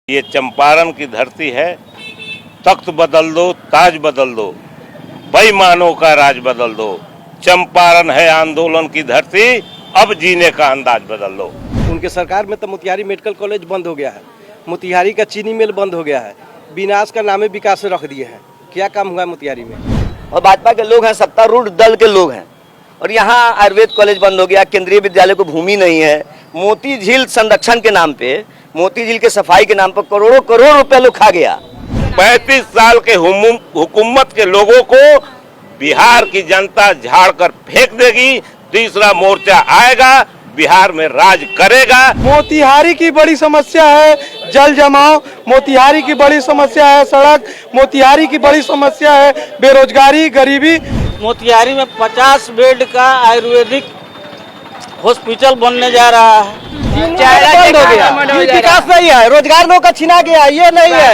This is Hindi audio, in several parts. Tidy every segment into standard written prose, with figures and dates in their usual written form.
ये चंपारण की धरती है, तख्त बदल दो, ताज बदल दो, बेईमानों का राज बदल दो। चंपारण है आंदोलन की धरती, अब जीने का अंदाज बदल दो। उनके सरकार में तो मोतिहारी मेडिकल कॉलेज बंद हो गया है, मोतिहारी का चीनी मिल बंद हो गया है, विनाश का नामे विकास रख दिए हैं। क्या काम हुआ है मोतिहारी में? और भाजपा के लोग हैं, सत्तारूढ़ दल के लोग हैं, और यहाँ आयुर्वेद कॉलेज बंद हो गया, केंद्रीय विद्यालय को भूमि नहीं है। मोती झील संरक्षण के नाम पे, मोती झील के सफाई के नाम पर करोड़ों करोड़ रुपए लोग खा गया। 35 साल के हुकूमत के लोगों को बिहार की जनता झाड़ कर फेंक देगी। तीसरा मोर्चा आएगा, बिहार में राज करेगा। मोतिहारी की बड़ी समस्या है जल जमाव, मोतिहारी की बड़ी समस्या है सड़क, मोतिहारी की बड़ी समस्या है बेरोजगारी, गरीबी। मोतिहारी में 50 बेड का आयुर्वेदिक हॉस्पिटल बनने जा रहा है। बंद हो गया, विकास नहीं है, रोजगार लोगों का छीना गया, ये नहीं है,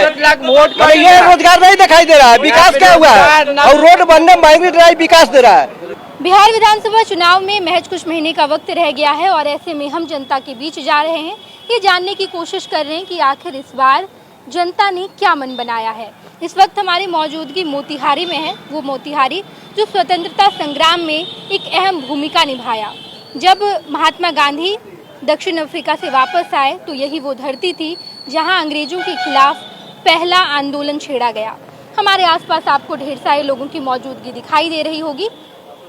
ये रोजगार नहीं दिखाई दे रहा है। विकास क्या हुआ है? और रोड बनने माइग्रेट ड्राइव विकास दे रहा है। बिहार विधानसभा चुनाव में महज कुछ महीने का वक्त रह गया है और ऐसे में हम जनता के बीच जा रहे हैं, ये जानने की कोशिश कर रहे हैं कि आखिर इस बार जनता ने क्या मन बनाया है। इस वक्त हमारी मौजूदगी मोतिहारी में है, वो मोतिहारी जो स्वतंत्रता संग्राम में एक अहम भूमिका निभाया। जब महात्मा गांधी दक्षिण अफ्रीका से वापस आए तो यही वो धरती थी जहां अंग्रेजों के खिलाफ पहला आंदोलन छेड़ा गया। हमारे आसपास आपको ढेर सारे लोगों की मौजूदगी दिखाई दे रही होगी।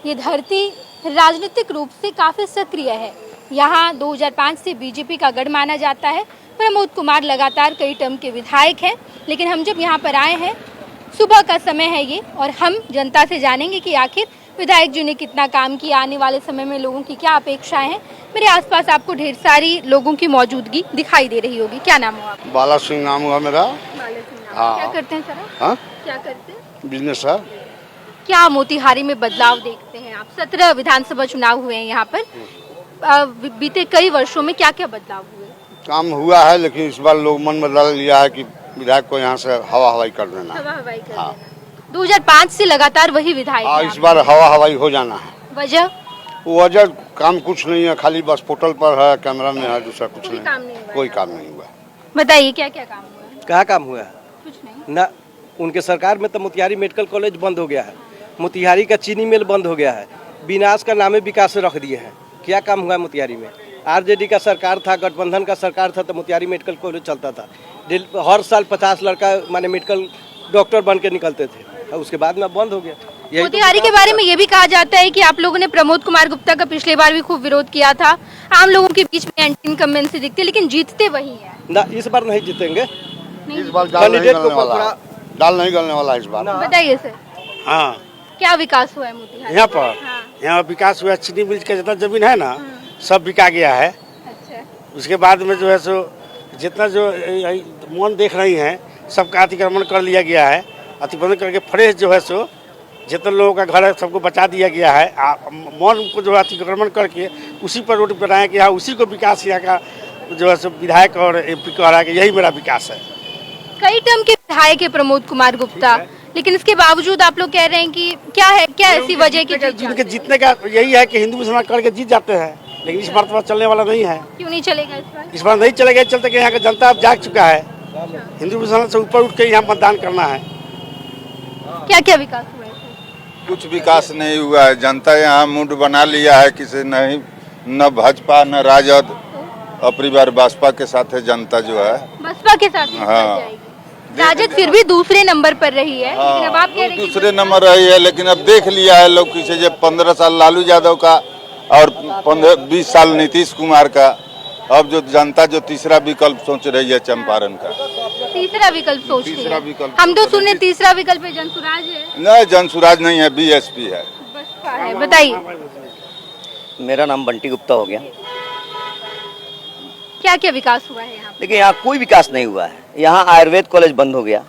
ये धरती राजनीतिक रूप से काफ़ी सक्रिय है। यहाँ 2005 से बीजेपी का गढ़ माना जाता है। प्रमोद कुमार लगातार कई टर्म के विधायक हैं, लेकिन हम जब यहाँ पर आए हैं, सुबह का समय है ये, और हम जनता से जानेंगे कि आखिर विधायक जी ने कितना काम किया, आने वाले समय में लोगों की क्या अपेक्षाएं हैं। मेरे आसपास आपको ढेर सारी लोगों की मौजूदगी दिखाई दे रही होगी। क्या नाम हुआ आपका? बाला सिंह नाम हुआ मेरा। हाँ। क्या करते हैं सर? हाँ, क्या करते हैं? बिजनेस है। क्या मोतिहारी में बदलाव देखते हैं आप? 17 विधानसभा चुनाव हुए हैं यहाँ पर, बीते कई वर्षों में क्या क्या बदलाव हुए? काम हुआ है, लेकिन इस बार लोग मन बदल लिया है कि विधायक को यहाँ से हवा हवाई कर देना है। हवा हवाई कर देना। 2005 से लगातार वही विधायक हाँ, इस बार हवा हवाई हो जाना है। वजह काम कुछ नहीं है, खाली बस पोर्टल पर है, कैमरा में है, दूसरा कुछ नहीं, कोई काम नहीं हुआ। बताइए क्या क्या काम हुआ? क्या काम हुआ है? कुछ नहीं ना। उनके सरकार में तो मोतिहारी मेडिकल कॉलेज बंद हो गया है, मोतिहारी का चीनी मिल बंद हो गया है, विनाश का नामे विकास रख दिए हैं। क्या काम हुआ है मोतिहारी में? आरजेडी का सरकार था, गठबंधन का सरकार था, तो मोतिहारी मेडिकल कॉलेज चलता था। हर साल 50 लड़का माने मेडिकल डॉक्टर बन के निकलते थे, और उसके बाद में बंद हो गया। मोतिहारी के बारे में ये भी कहा जाता है कि आप लोगों ने प्रमोद कुमार गुप्ता का पिछले बार भी खूब विरोध किया था। आम लोगों के बीच में एंटी इनकम्बेंसी दिखती है, लेकिन जीतते वही है ना। इस बार नहीं जीतेंगे, इस बार दाल नहीं गलने वाला इस बार। बताइए सर। हाँ, क्या विकास हुआ है मोतिहारी यहाँ पर? हाँ। यहाँ विकास हुआ, चीनी मिल का जितना जमीन है ना, सब बिका गया है। अच्छा। उसके बाद में जो है सो जितना जो मन देख रही हैं, सबका अतिक्रमण कर लिया गया है। अतिक्रमण करके फ्रेश जो है सो जितने लोगों का घर है सबको बचा दिया गया है। मन को जो है अतिक्रमण करके उसी पर रोड बनाया गया है, उसी को विकास यहाँ का जो है सो विधायक और एमपी कह रहा है कि यही मेरा विकास है। कई टर्म के विधायक है प्रमोद कुमार गुप्ता, लेकिन इसके बावजूद आप लोग कह रहे हैं कि क्या है, क्या ऐसी वजह की जिनके जीतने का यही है कि हिंदू मुसलमान करके जीत जाते हैं, लेकिन इस बार तो चलने वाला नहीं है। क्यों नहीं चलेगा इस बार नहीं चलेगा, चलते कि यहाँ का जनता अब जाग चुका है। हिंदू मुसलमान से ऊपर उठ के यहाँ मतदान करना है। क्या क्या विकास हुआ है? कुछ विकास नहीं हुआ है। जनता यहाँ मूड बना लिया है, किसी नहीं, न भाजपा न राजद, अपनी बार बसपा के साथ है जनता जो है। बसपा के साथ? हाँ। राजद फिर भी दूसरे नंबर पर रही है। हाँ, लेकिन अब आप कह रहे हैं दूसरे नंबर रही है, लेकिन अब देख लिया है लोग किसे, जब 15 साल लालू यादव का और 20 साल नीतीश कुमार का, अब जो जनता जो तीसरा विकल्प सोच रही है चंपारण का। तीसरा विकल्प सोच रही है। हम तो सुने तीसरा विकल्प जनसुराज है। नहीं, जनसुराज नहीं है, बीएसपी है। बसपा है। बताइए। मेरा नाम बंटी गुप्ता हो गया। क्या क्या विकास हुआ है यहाँ? लेकिन यहाँ कोई विकास नहीं हुआ है। यहाँ आयुर्वेद कॉलेज बंद हो गया।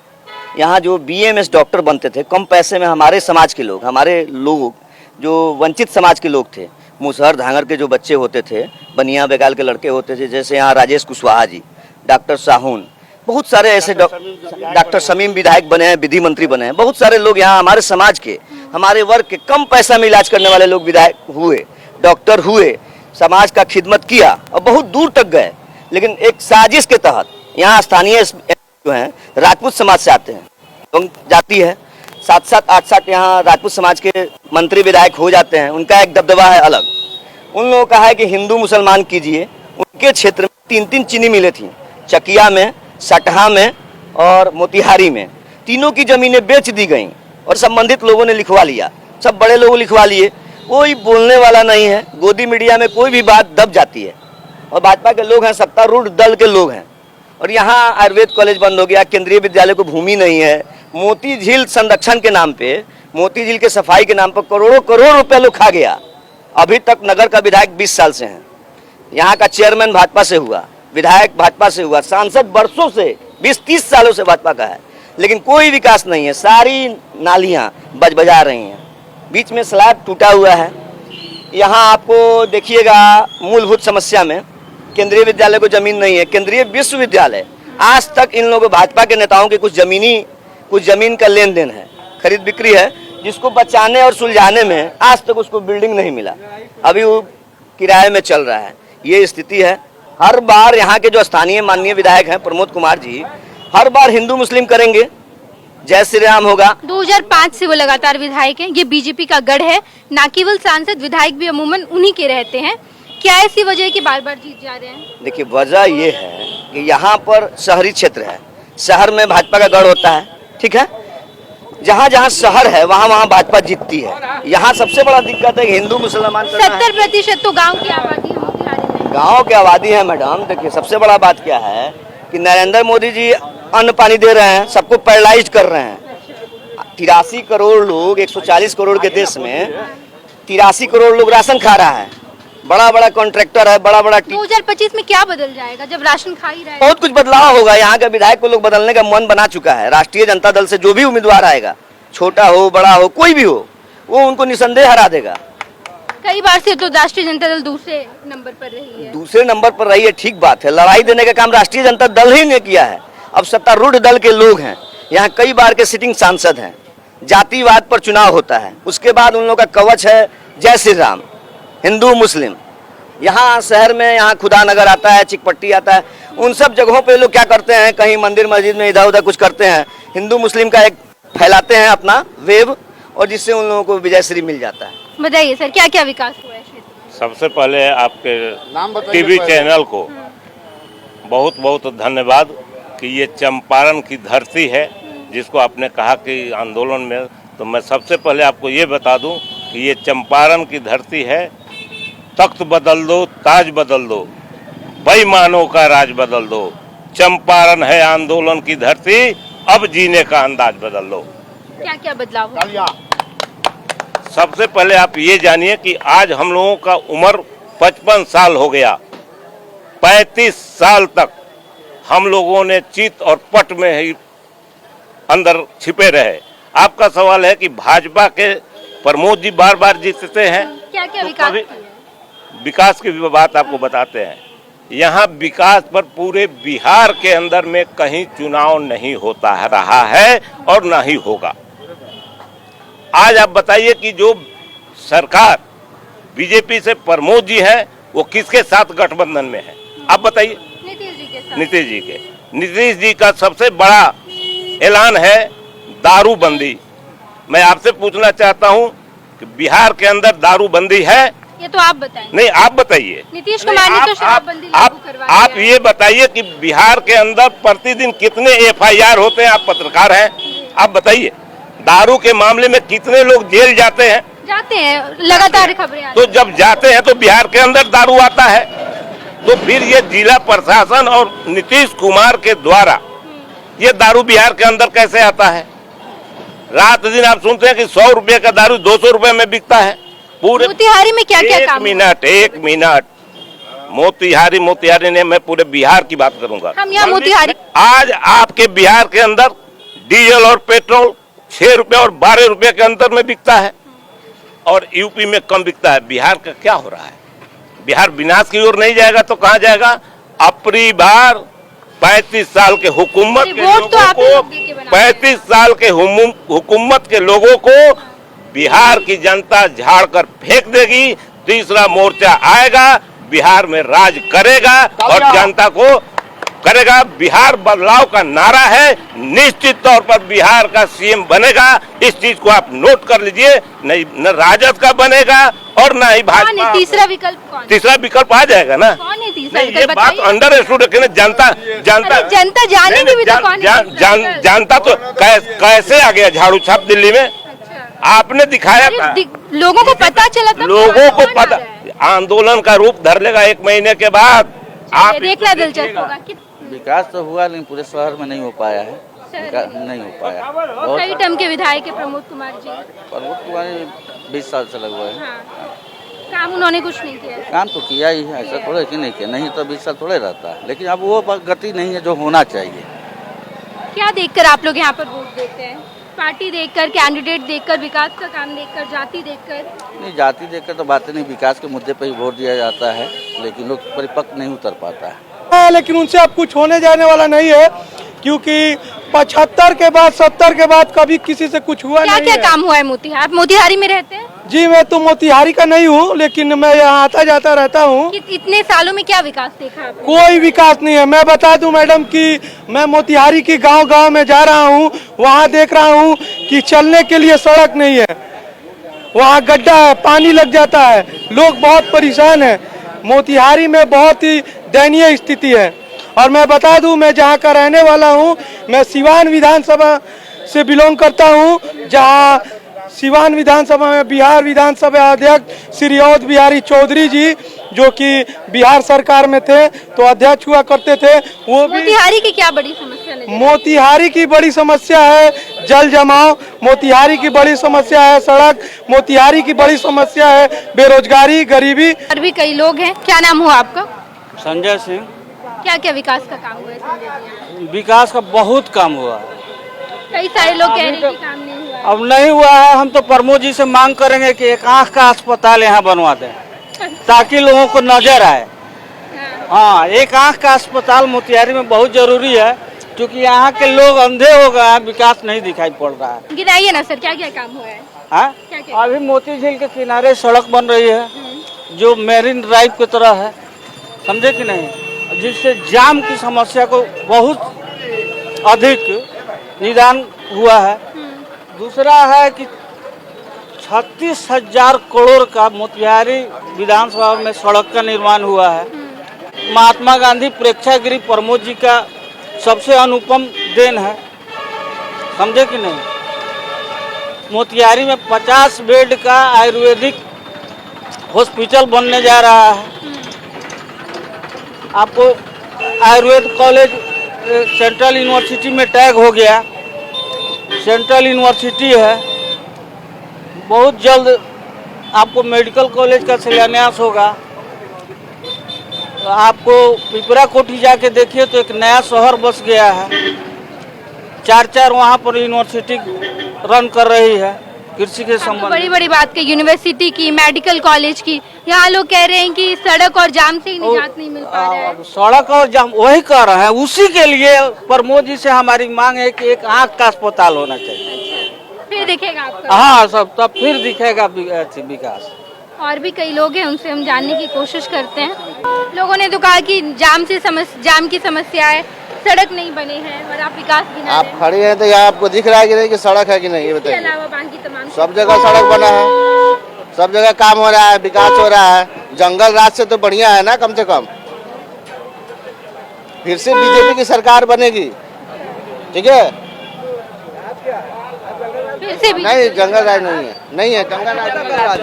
यहाँ जो बीएमएस डॉक्टर बनते थे कम पैसे में, हमारे समाज के लोग, हमारे लोग जो वंचित समाज के लोग थे, मुसहर धांगर के जो बच्चे होते थे, बनिया बेगाल के लड़के होते थे, जैसे यहाँ राजेश कुशवाहा जी, डॉक्टर साहून, बहुत सारे ऐसे डॉक्टर शमीम विधायक बने हैं, विधि मंत्री बने हैं। बहुत सारे लोग यहाँ हमारे समाज के, हमारे वर्ग के, कम पैसा में इलाज करने वाले लोग विधायक हुए, डॉक्टर हुए, समाज का खिदमत किया और बहुत दूर तक गए। लेकिन एक साजिश के तहत यहाँ स्थानीय जो हैं राजपूत समाज से आते हैं, तो जाती है 7-7 8-7 यहाँ राजपूत समाज के मंत्री विधायक हो जाते हैं, उनका एक दबदबा है अलग। उन लोगों का है कि हिंदू मुसलमान कीजिए। उनके क्षेत्र में 3-3 चीनी मिलें थी, चकिया में, सटहा में और मोतिहारी में। तीनों की जमीनें बेच दी गई और संबंधित लोगों ने लिखवा लिया, सब बड़े लोग लिखवा लिए। कोई बोलने वाला नहीं है, गोदी मीडिया में कोई भी बात दब जाती है और भाजपा के लोग हैं, सत्तारूढ़ दल के लोग हैं। और यहाँ आयुर्वेद कॉलेज बंद हो गया, केंद्रीय विद्यालय को भूमि नहीं है, मोती झील संरक्षण के नाम पे, मोती झील के सफाई के नाम पर करोड़ों करोड़ रुपए लोग खा गया। अभी तक नगर का विधायक 20 साल से हैं, यहाँ का चेयरमैन भाजपा से हुआ, विधायक भाजपा से हुआ, सांसद वर्षों से 20-30 सालों से भाजपा का है, लेकिन कोई विकास नहीं है। सारी नालियाँ बजा रही हैं, बीच में स्लैब टूटा हुआ है। यहाँ आपको देखिएगा मूलभूत समस्या में केंद्रीय विद्यालय को जमीन नहीं है, केंद्रीय विश्वविद्यालय आज तक इन लोगों भाजपा के नेताओं की कुछ जमीन का लेन देन है, खरीद बिक्री है, जिसको बचाने और सुलझाने में आज तक उसको बिल्डिंग नहीं मिला, अभी वो किराए में चल रहा है। ये स्थिति है। हर बार यहाँ के जो स्थानीय माननीय विधायक हैं प्रमोद कुमार जी, हर बार हिंदू मुस्लिम करेंगे, जय श्री राम होगा। 2005 से वो लगातार विधायक हैं। ये बीजेपी का गढ़ है, ना केवल सांसद, विधायक भी अमूमन उन्हीं के रहते हैं। क्या ऐसी वजह है कि बार बार जीत जा रहे हैं? देखिए, वजह ये है कि यहाँ पर शहरी क्षेत्र है, शहर में भाजपा का गढ़ होता है, ठीक है। जहाँ जहाँ शहर है वहाँ भाजपा जीतती है। यहाँ सबसे बड़ा दिक्कत है हिंदू मुसलमान 70% तो गाँव की आबादी है मोतिहारी में। गाँव की आबादी है मैडम। देखिए, सबसे बड़ा बात क्या है कि नरेंद्र मोदी जी अन्न पानी दे रहे हैं, सबको पैरालाइज कर रहे हैं। 83 करोड़ लोग, 140 करोड़ के देश में 83 करोड़ लोग राशन खा रहा है। बड़ा बड़ा कॉन्ट्रैक्टर है, बड़ा बड़ा 2025 में क्या बदल जाएगा जब राशन खा ही रहा है? बहुत कुछ बदलाव होगा। यहाँ के विधायक को लोग बदलने का मन बना चुका है। राष्ट्रीय जनता दल से जो भी उम्मीदवार आएगा, छोटा हो बड़ा हो कोई भी हो, वो उनको निसंदेह हरा देगा। कई बार से तो राष्ट्रीय जनता दल दूसरे नंबर पर रही है। ठीक बात है, लड़ाई देने का काम राष्ट्रीय जनता दल ही ने किया है। अब सत्तारूढ़ दल के लोग हैं, यहाँ कई बार के सिटिंग सांसद हैं, जातिवाद पर चुनाव होता है, उसके बाद उन लोगों का कवच है जय श्री राम, हिंदू मुस्लिम। यहाँ शहर में यहाँ खुदा नगर आता है, चिकपट्टी आता है, उन सब जगहों पे लोग क्या करते हैं, कहीं मंदिर मस्जिद में इधर उधर कुछ करते हैं, हिंदू मुस्लिम का एक फैलाते हैं अपना वेव, और जिससे उन लोगों को विजयश्री मिल जाता है। बताइए सर, क्या क्या विकास हुआ है क्षेत्र में? सबसे पहले आपके टीवी चैनल को बहुत बहुत धन्यवाद कि ये चंपारण की धरती है, जिसको आपने कहा कि आंदोलन में, तो मैं सबसे पहले आपको ये बता दूं कि ये चंपारण की धरती है। तख्त बदल दो, ताज बदल दो, बेईमानों का राज बदल दो, चंपारण है आंदोलन की धरती, अब जीने का अंदाज बदल दो। क्या क्या बदलाव हुआ? सबसे पहले आप ये जानिए कि आज हम लोगों का उम्र 55 साल हो गया। 35 साल तक हम लोगों ने चित और पट में ही अंदर छिपे रहे। आपका सवाल है कि भाजपा के प्रमोद जी बार बार जीतते हैं, क्या क्या तो विकास? विकास की भी बात आपको बताते हैं। यहाँ विकास पर पूरे बिहार के अंदर में कहीं चुनाव नहीं होता है, रहा है और ना ही होगा। आज आप बताइए कि जो सरकार बीजेपी से प्रमोद जी है, वो किसके साथ गठबंधन में है? आप बताइए। नीतीश जी के साथ। नीतीश जी का सबसे बड़ा ऐलान है दारूबंदी। मैं आपसे पूछना चाहता हूं कि बिहार के अंदर दारूबंदी है? ये तो आप बताइए। नहीं, आप बताइए। नीतीश कुमार ने तो शराबबंदी लागू करवा दी है। आप ये बताइए कि बिहार के अंदर प्रतिदिन कितने FIR होते हैं? आप पत्रकार हैं, आप बताइए। दारू के मामले में कितने लोग जेल जाते हैं? लगातार खबरें आती तो जब जाते हैं तो बिहार के अंदर दारू आता है, तो फिर ये जिला प्रशासन और नीतीश कुमार के द्वारा ये दारू बिहार के अंदर कैसे आता है? रात दिन आप सुनते हैं कि 100 रुपए का दारू 200 रुपए में बिकता है। पूरे मोतिहारी में क्या क्या काम? एक मिनट मोतिहारी ने, मैं पूरे बिहार की बात करूंगा। हम यहाँ मोतिहारी। आज आपके बिहार के अंदर डीजल और पेट्रोल 6 रुपए और 12 रुपए के अंतर में बिकता है, और यूपी में कम बिकता है। बिहार का क्या हो रहा है? बिहार विनाश की ओर नहीं जाएगा तो कहाँ जाएगा? अपनी बार 35 साल के हुकूमत के लोगों को, 35 साल के हुकूमत के लोगों को बिहार की जनता झाड़ कर फेंक देगी। तीसरा मोर्चा आएगा, बिहार में राज करेगा और जनता को करेगा। बिहार बदलाव का नारा है, निश्चित तौर पर बिहार का सीएम बनेगा। इस चीज को आप नोट कर लीजिए। नहीं, न राजद का बनेगा और न ही भाजपा। तीसरा विकल्प कौन? तीसरा विकल्प आ जाएगा ना। कौन है तीसरा नहीं, ये विकल्प? बात अंडर स्टूड रखे ना। जनता जानेगी भी तो कौन है? जानता तो कैसे आ गया झाड़ू छाप दिल्ली में? आपने दिखाया था, लोगों को पता चला था। लोगों को पता, आंदोलन का रूप धर लेगा 1 महीने के बाद। आप देखना दिलचस्प होगा। विकास तो हुआ लेकिन पूरे शहर में नहीं हो पाया है। नहीं हो पाया। कई टर्म के विधायक है प्रमोद कुमार जी। प्रमोद कुमार 20 साल से लगा हुआ है। हाँ। काम उन्होंने कुछ नहीं किया। काम तो किया ही है, ऐसा थोड़ा कि नहीं किया। नहीं तो 20 साल थोड़े रहता है, लेकिन अब वो गति नहीं है जो होना चाहिए। क्या देखकर आप लोग यहाँ पर वोट देते हैं? पार्टी देखकर, कैंडिडेट देखकर, विकास का काम देखकर, जाति देखकर? नहीं, जाति देखकर तो बातें नहीं, विकास के मुद्दे पर ही वोट दिया जाता है, लेकिन लोग परिपक्व नहीं उतर पाता है। लेकिन उनसे अब कुछ होने जाने वाला नहीं है, क्योंकि 75 के बाद 70 के बाद कभी किसी से कुछ हुआ नहीं है। क्या काम हुआ है मोतिहारी? आप मोतिहारी में रहते हैं? जी, मैं तो मोतिहारी का नहीं हूँ, लेकिन मैं यहाँ आता जाता रहता हूँ। इतने सालों में क्या विकास देखा आपने? कोई विकास नहीं है। मैं बता दूं मैडम कि मैं मोतिहारी की गांव-गांव में जा रहा हूँ, वहाँ देख रहा हूँ कि चलने के लिए सड़क नहीं है, वहाँ गड्ढा है, पानी लग जाता है, लोग बहुत परेशान हैं। मोतिहारी में बहुत ही दयनीय स्थिति है। और मैं बता दूं, मैं जहाँ का रहने वाला हूँ, मैं सिवान विधानसभा से बिलोंग करता हूँ, जहाँ सिवान विधानसभा में बिहार विधानसभा अध्यक्ष श्री अवध बिहारी चौधरी जी, जो कि बिहार सरकार में थे तो अध्यक्ष हुआ करते थे, वो भी। मोतिहारी की क्या बड़ी समस्या है? मोतिहारी की बड़ी समस्या है जल जमाव, मोतिहारी की बड़ी समस्या है सड़क, मोतिहारी की बड़ी समस्या है बेरोजगारी, गरीबी। और भी कई लोग हैं। क्या नाम हुआ आपका? संजय सिंह। क्या क्या विकास का काम हुआ है संजय जी? विकास का बहुत काम हुआ है। कई सारे लोग कह रहे हैं कि काम नहीं हुआ है। अब नहीं हुआ है। हम तो प्रमोद जी से मांग करेंगे कि एक आँख का अस्पताल यहाँ बनवा दें, ताकि लोगों को नजर आए। हाँ, एक आँख का अस्पताल मोतिहारी में बहुत जरूरी है, क्योंकि यहाँ के लोग अंधे हो गए हैं, विकास नहीं दिखाई पड़ रहा है। गिनाइए ना सर, क्या क्या काम हुआ है? हाँ, अभी मोती झील के किनारे सड़क बन रही है, जो मेरीन ड्राइव की तरह है, समझे कि नहीं, जिससे जाम की समस्या को बहुत अधिक निदान हुआ है। दूसरा है कि 36,000 करोड़ का मोतिहारी विधानसभा में सड़क का निर्माण हुआ है। महात्मा गांधी प्रेक्षागृह प्रमोद जी का सबसे अनुपम देन है, समझे कि नहीं। मोतिहारी में 50 बेड का आयुर्वेदिक हॉस्पिटल बनने जा रहा है। आपको आयुर्वेद कॉलेज सेंट्रल यूनिवर्सिटी में टैग हो गया, सेंट्रल यूनिवर्सिटी है। बहुत जल्द आपको मेडिकल कॉलेज का शिलान्यास होगा। तो आपको पिपरा कोठी जाके देखिए तो एक नया शहर बस गया है। 4 वहाँ पर यूनिवर्सिटी रन कर रही है कृषि के संबंध। बड़ी बड़ी बात की यूनिवर्सिटी की, मेडिकल कॉलेज की, यहाँ लोग कह रहे हैं कि सड़क और जाम से ही निजात नहीं मिल पा रहा है। सड़क और जाम वही कर रहे हैं, उसी के लिए प्रमोद जी से हमारी मांग है कि एक आँख का अस्पताल होना चाहिए। फिर दिखेगा आपका। हाँ, सब तब फिर दिखेगा विकास। और भी कई लोग हैं, उनसे हम जानने की कोशिश करते हैं। लोगों ने तो कहा कि जाम की समस्या है, सड़क नहीं बने हैं, और आप विकास गिना आप खड़े हैं तो यहाँ आपको दिख रहा है कि नहीं कि सड़क है कि नहीं, ये इसके बताइए। अलावा बाकी तमाम सब जगह सड़क बना है, सब जगह काम हो रहा है, विकास हो रहा है। जंगल राज से तो बढ़िया है ना, कम से कम। फिर से बीजेपी की सरकार बनेगी, ठीक है। नहीं, जंगल राज नहीं है जंगल राज।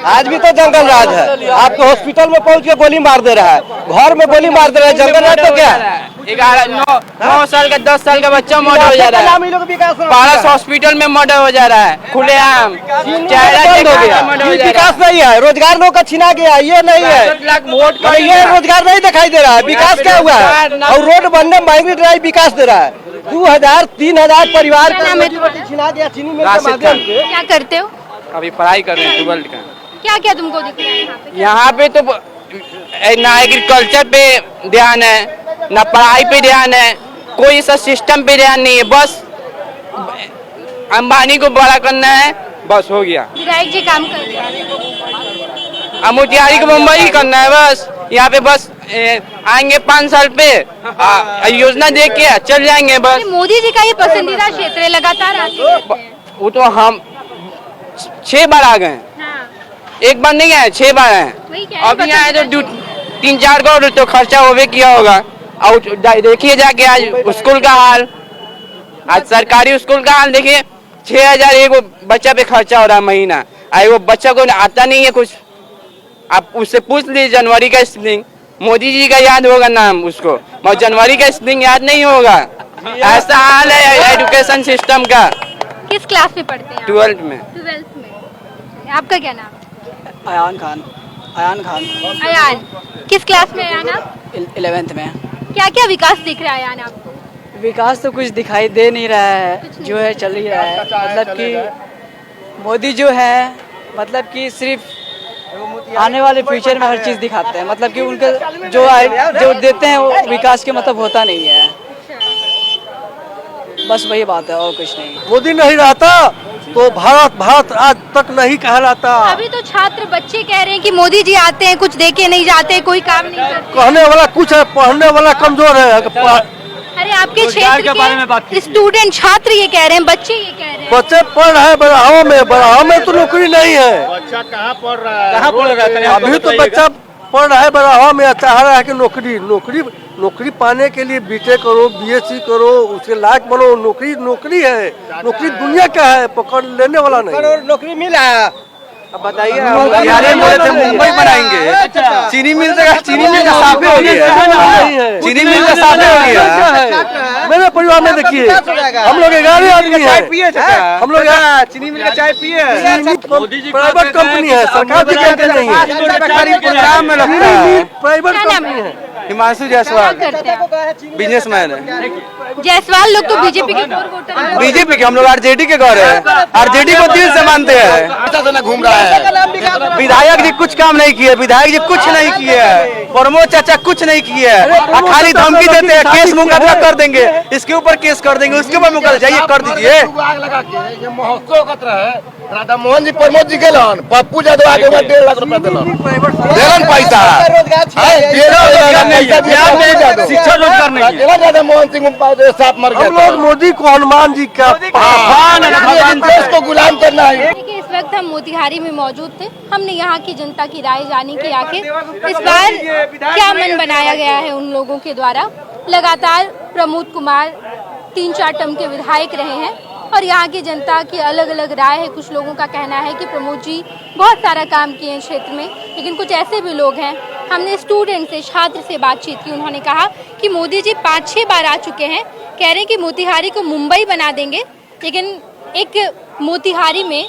आज भी तो जंगल राज है। आपको हॉस्पिटल में पहुंच के गोली मार दे रहा है, घर में गोली मार दे रहा है, जंगल राज तो क्या है? 9 साल का 10 साल का बच्चा मर्डर हो जा रहा है, पारस हॉस्पिटल में मर्डर हो जा रहा है, खुलेआम विकास नहीं है, रोजगार लोग का छीना गया, ये नहीं है। ये रोजगार नहीं दिखाई दे रहा है, विकास क्या हुआ है? और रोड बनने माइग्रेट ड्राइव विकास दे रहा है। 2000-3000 परिवार का छीना गया चीनी मिल के माध्यम से। क्या करते हो? अभी पढ़ाई कर रहे हैं 12th का। क्या क्या तुमको दिख रहा है यहाँ पे? तो ना एग्रीकल्चर पे ध्यान है, ना पढ़ाई पे ध्यान है, कोई ऐसा सिस्टम पे ध्यान नहीं है। बस अंबानी को बड़ा करना है, बस हो गया। विधायक जी काम कर रहे हैं, अब मोतिहारी को मुंबई करना है बस। यहाँ पे बस आएंगे 5 साल पे योजना देख के चल जाएंगे बस। मोदी जी का ये पसंदीदा क्षेत्र है, लगातार आते रहते हैं। वो तो हम 6 बार आ गए, एक बार नहीं आए, 6 बार आए। अभी आए तो 3-4 करोड़ तो खर्चा होवे किया होगा। और देखिए जाके आज स्कूल का हाल, आज सरकारी स्कूल का हाल देखिए, 6,000 एक बच्चा पे खर्चा हो रहा है महीना। वो बच्चा को आता नहीं है कुछ, आप उससे पूछ लीजिए जनवरी का स्प्रिंग, मोदी जी का याद होगा नाम उसको, मगर जनवरी का स्प्रिंग याद नहीं होगा। ऐसा हाल है एजुकेशन सिस्टम का। किस क्लास में पढ़ते हैं? 12th में। 12th में। आपका क्या नाम है? अयान खान। अयान, किस क्लास में अयान आप? 11th में। क्या क्या विकास दिख रहा है अयान आपको? विकास तो कुछ दिखाई दे नहीं रहा है, जो है चल ही रहा है। मतलब कि मोदी जो है, मतलब कि सिर्फ आने वाले फ्यूचर में हर चीज दिखाते हैं, मतलब कि उनके जो देते हैं वो विकास के मतलब होता नहीं है। बस वही बात है और कुछ नहीं। मोदी नहीं रहता तो भारत आज तक नहीं कहलाता। अभी तो छात्र बच्चे कह रहे हैं कि मोदी जी आते हैं, कुछ देके नहीं जाते, कोई काम नहीं करते। कहने वाला कुछ है, पढ़ने वाला कमजोर है। अरे आपके क्षेत्र के स्टूडेंट छात्र ये कह रहे हैं, बच्चे ये कह रहे हैं। बच्चे पढ़ रहे हैं बड़ाओं में तो नौकरी नहीं है। बच्चा कहाँ पढ़ रहा है? अभी तो बच्चा पढ़ रहा है बड़ाओं में, चाह रहा है कि नौकरी पाने के लिए बीटेक करो, बीएससी करो, उसके लायक बनो। नौकरी है, नौकरी दुनिया का है, पकड़ लेने वाला नहीं। नौकरी मिला है। अब बताइए, मुंबई बनाएंगे, चीनी मिल का साफ हो गया, चीनी मिल का साफ हो गया। मेरे परिवार में देखिए, हम लोग 11 आदमी हैं, हम लोग चीनी मिल का चाय पिए। प्राइवेट कंपनी है, सरकार की कंपनी नहीं है, प्राइवेट कंपनी है। हिमांशु जायसवाल बिजनेसमैन है। जायसवाल लोग तो बीजेपी के कोर वोटर हैं। बीजेपी के, हम लोग आरजेडी के गौर है, आरजेडी को दिल से मानते हैं। घूम रहा है, विधायक जी कुछ काम नहीं किए, विधायक जी कुछ नहीं किए, प्रमोद चाचा कुछ नहीं किए, खाली धमकी देते हैं, केस मुकदमा कर देंगे, इसके ऊपर केस कर देंगे, उसके ऊपर मुकदमा जाइए कर दीजिए। राधा मोहन जी प्रमोद जी के लन, पप्पू यादव आगे 1.5 लाख रुपया दिलन पैसा, शिक्षा रोजगार नहीं। राधा मोहन सिंह साफ मर गए। हम लोग मोदी को हनुमान जी का देश को गुलाम करना है। देखिए, इस वक्त हम मोतिहारी में मौजूद थे। हमने यहाँ की जनता की राय जानी कि आखिर इस बार क्या मन बनाया गया है उन लोगों के द्वारा। लगातार प्रमोद कुमार 3-4 टर्म के विधायक रहे हैं और यहाँ की जनता की अलग अलग राय है। कुछ लोगों का कहना है कि प्रमोद जी बहुत सारा काम किए हैं क्षेत्र में, लेकिन कुछ ऐसे भी लोग हैं, हमने स्टूडेंट से, छात्र से बातचीत की, उन्होंने कहा कि मोदी जी 5-6 बार आ चुके हैं, कह रहे हैं कि मोतिहारी को मुंबई बना देंगे, लेकिन एक मोतिहारी में,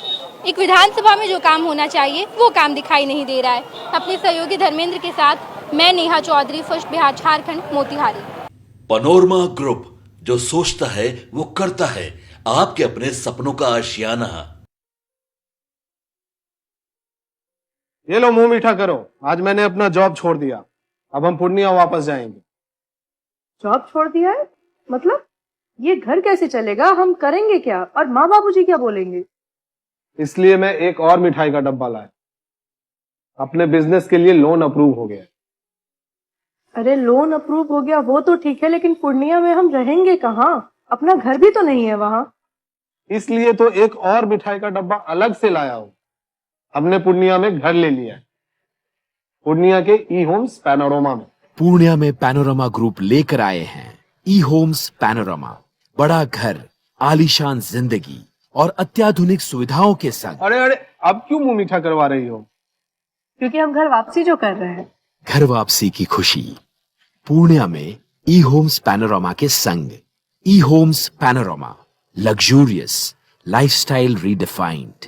एक विधानसभा में जो काम होना चाहिए वो काम दिखाई नहीं दे रहा है। अपने सहयोगी धर्मेंद्र के साथ मैं Neha Chaudhary, first Bihar Jharkhand, Motihari. Panorama Group, जो सोचता है वो करता है, आपके अपने सपनों का आशियाना। ये लो मुंह मीठा करो, आज मैंने अपना जॉब छोड़ दिया, अब हम पूर्णिया वापस जाएंगे। जॉब छोड़ दिया है? मतलब ये घर कैसे चलेगा, हम करेंगे क्या, और माँ बाबूजी क्या बोलेंगे? इसलिए मैं एक और मिठाई का डब्बा लाया, अपने बिजनेस के लिए लोन अप्रूव हो गया। अरे लोन अप्रूव हो गया वो तो ठीक है, लेकिन पूर्णिया में हम रहेंगे कहाँ? अपना घर भी तो नहीं है वहाँ। इसलिए तो एक और मिठाई का डब्बा अलग से लाया हूं। हमने पूर्णिया में घर ले लिया है, पूर्णिया के ई होम्स पैनोरमा में। पूर्णिया में पैनोरमा ग्रुप लेकर आए हैं ई होम्स पैनोरमा। बड़ा घर, आलीशान जिंदगी और अत्याधुनिक सुविधाओं के संग। अरे अब क्यों मुंह मीठा करवा रही हो? क्योंकि हम घर वापसी जो कर रहे हैं। घर वापसी की खुशी पूर्णिया में ई होम्स पैनोरमा के संग। ई homes panorama, luxurious lifestyle redefined.